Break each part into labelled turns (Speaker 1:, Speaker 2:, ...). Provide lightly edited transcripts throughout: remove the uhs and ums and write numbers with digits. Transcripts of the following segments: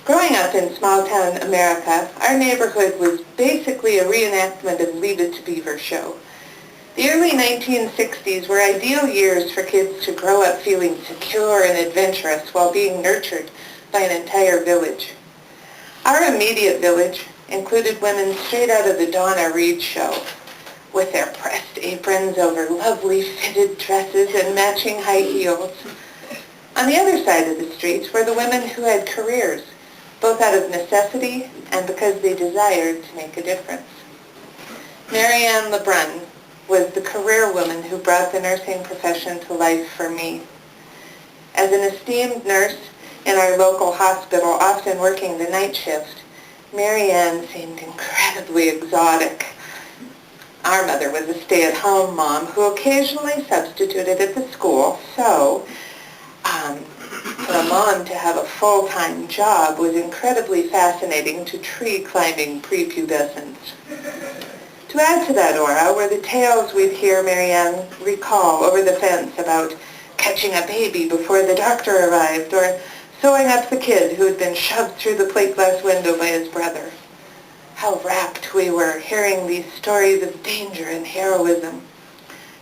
Speaker 1: Growing up in small-town America, our neighborhood was basically a reenactment of Leave It to Beaver show. The early 1960s were ideal years for kids to grow up feeling secure and adventurous while being nurtured by an entire village. Our immediate village included women straight out of the Donna Reed show, with their pressed aprons over lovely fitted dresses and matching high heels. On the other side of the street were the women who had careers, both out of necessity and because they desired to make a difference. Mary Ann LeBrun was the career woman who brought the nursing profession to life for me. As an esteemed nurse in our local hospital, often working the night shift, Mary Ann seemed incredibly exotic. Our mother was a stay-at-home mom who occasionally substituted at the school, so for a mom to have a full-time job was incredibly fascinating to tree-climbing prepubescents. To add to that aura were the tales we'd hear Mary Ann recall over the fence about catching a baby before the doctor arrived, or sewing up the kid who had been shoved through the plate glass window by his brother. How rapt we were hearing these stories of danger and heroism.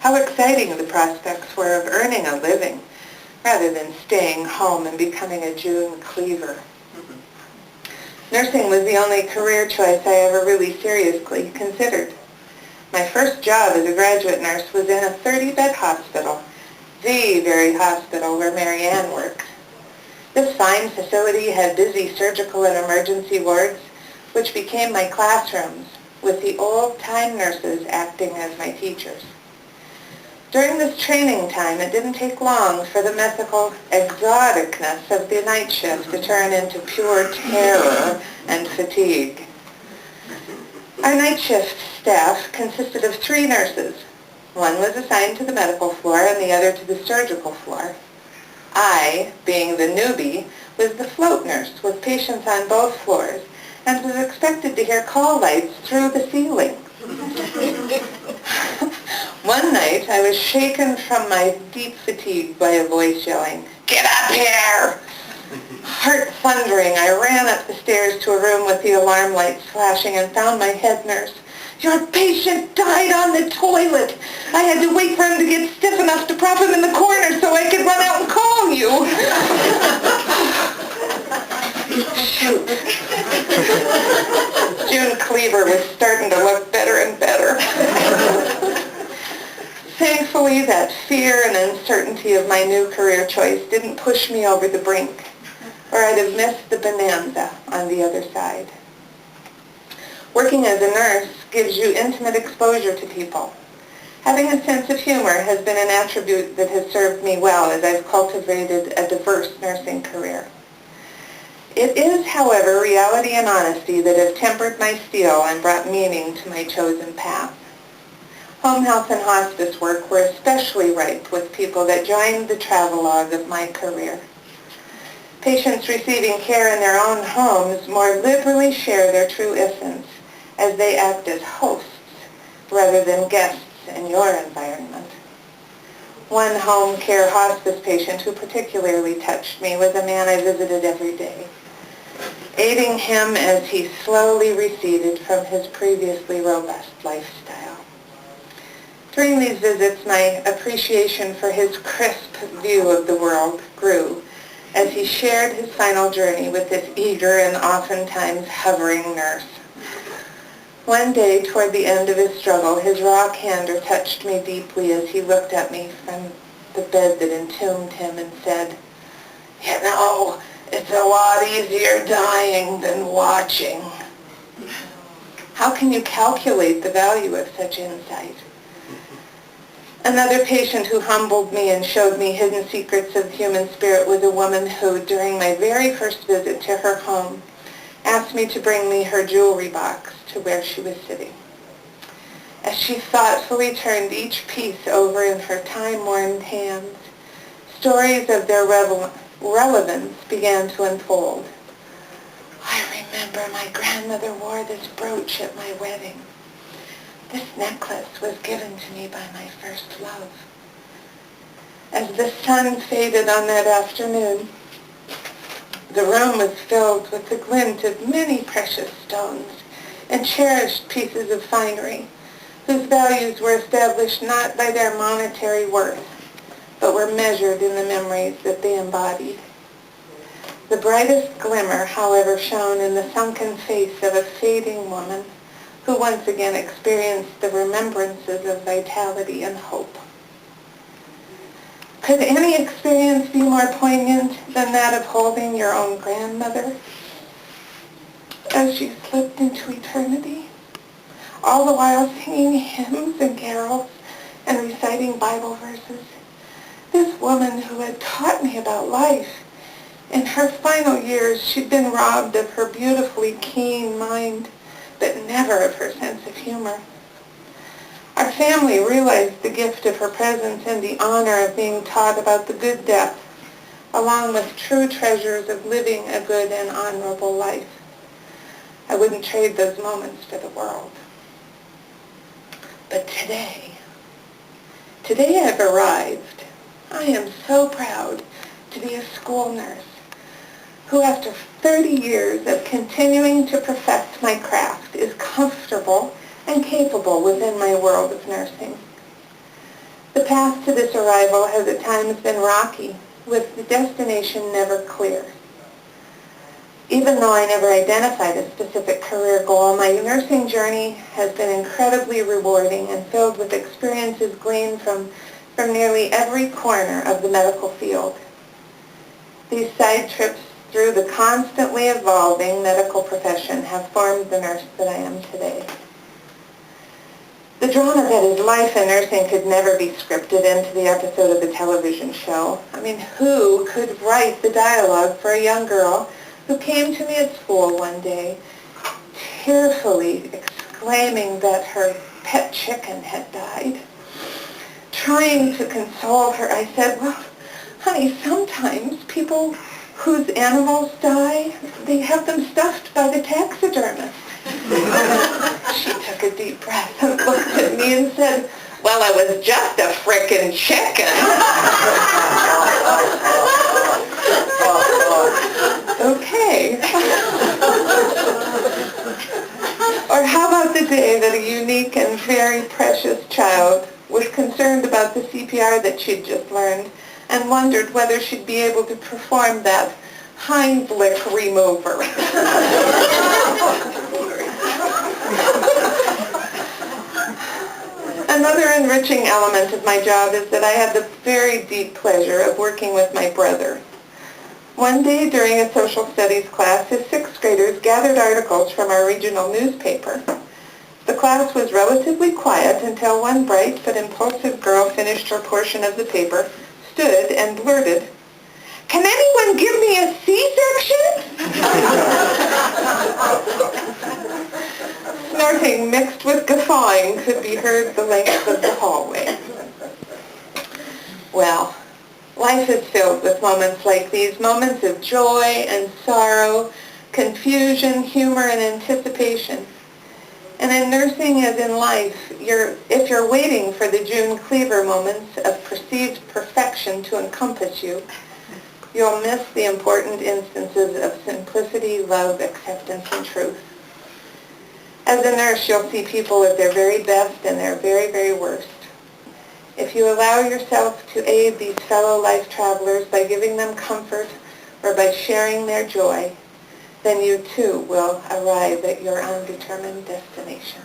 Speaker 1: How exciting the prospects were of earning a living, rather than staying home and becoming a June cleaver. Nursing was the only career choice I ever really seriously considered. My first job as a graduate nurse was in a 30-bed hospital, the very hospital where Mary Ann worked. This fine facility had busy surgical and emergency wards, which became my classrooms, with the old-time nurses acting as my teachers. During this training time, it didn't take long for the mythical exoticness of the night shift to turn into pure terror and fatigue. Our night shift staff consisted of 3 nurses. One was assigned to the medical floor and the other to the surgical floor. I, being the newbie, was the float nurse with patients on both floors and was expected to hear call lights through the ceiling. One night, I was shaken from my deep fatigue by a voice yelling, "Get up here!" Heart thundering, I ran up the stairs to a room with the alarm lights flashing and found my head nurse. "Your patient died on the toilet. I had to wait for him to get stiff enough to prop him in the corner so I could run out and call you." Shoot. June Cleaver was starting to look better and better. Thankfully, that fear and uncertainty of my new career choice didn't push me over the brink, or I'd have missed the bonanza on the other side. Working as a nurse gives you intimate exposure to people. Having a sense of humor has been an attribute that has served me well as I've cultivated a diverse nursing career. It is, however, reality and honesty that have tempered my steel and brought meaning to my chosen path. Home health and hospice work were especially ripe with people that joined the travelogue of my career. Patients receiving care in their own homes more liberally share their true essence as they act as hosts rather than guests in your environment. One home care hospice patient who particularly touched me was a man I visited every day, aiding him as he slowly receded from his previously robust lifestyle. During these visits, my appreciation for his crisp view of the world grew as he shared his final journey with this eager and oftentimes hovering nurse. One day, toward the end of his struggle, his raw candor touched me deeply as he looked at me from the bed that entombed him and said, "You know, it's a lot easier dying than watching." How can you calculate the value of such insight? Another patient who humbled me and showed me hidden secrets of the human spirit was a woman who, during my very first visit to her home, asked me to bring me her jewelry box to where she was sitting. As she thoughtfully turned each piece over in her time-worn hands, stories of their relevance began to unfold. "I remember my grandmother wore this brooch at my wedding. This necklace was given to me by my first love. As the sun faded on that afternoon, The room was filled with the glint of many precious stones and cherished pieces of finery, whose values were established not by their monetary worth, but were measured in the memories that they embodied. The brightest glimmer, however, shone in the sunken face of a fading woman who once again experienced the remembrances of vitality and hope. Could any experience be more poignant than that of holding your own grandmother as she slipped into eternity, all the while singing hymns and carols and reciting Bible verses? This woman who had taught me about life. In her final years, she'd been robbed of her beautifully keen mind, but never of her sense of humor. Our family realized the gift of her presence and the honor of being taught about the good death, along with true treasures of living a good and honorable life. I wouldn't trade those moments for the world. But today I've arrived. I am so proud to be a school nurse who, after 30 years of continuing to perfect my craft, is comfortable and capable within my world of nursing. The path to this arrival has at times been rocky, with the destination never clear. Even though I never identified a specific career goal, my nursing journey has been incredibly rewarding and filled with experiences gleaned from nearly every corner of the medical field. These side trips through the constantly evolving medical profession have formed the nurse that I am today. The drama that is life in nursing could never be scripted into the episode of the television show. I mean, who could write the dialogue for a young girl who came to me at school one day, tearfully exclaiming that her pet chicken had died? Trying to console her, I said, well, honey, sometimes people whose animals die, they have them stuffed by the taxidermist. She took a deep breath and looked at me and said, well, I was just a frickin' chicken. Okay. Or how about the day that a unique and very precious child was concerned about the CPR that she'd just learned and wondered whether she'd be able to perform that Heimlich remover. Another enriching element of my job is that I had the very deep pleasure of working with my brother. One day during a social studies class, his sixth graders gathered articles from our regional newspaper. The class was relatively quiet until one bright but impulsive girl finished her portion of the paper, stood, and blurted, "Can anyone give me a C-section?" Snorting mixed with guffawing could be heard the length of the hallway. Well, life is filled with moments like these, moments of joy and sorrow, confusion, humor, and anticipation. And in nursing as in life, if you're waiting for the June Cleaver moments of perceived perfection to encompass you, you'll miss the important instances of simplicity, love, acceptance, and truth. As a nurse, you'll see people at their very best and their very, very worst. If you allow yourself to aid these fellow life travelers by giving them comfort or by sharing their joy, then you too will arrive at your undetermined destination.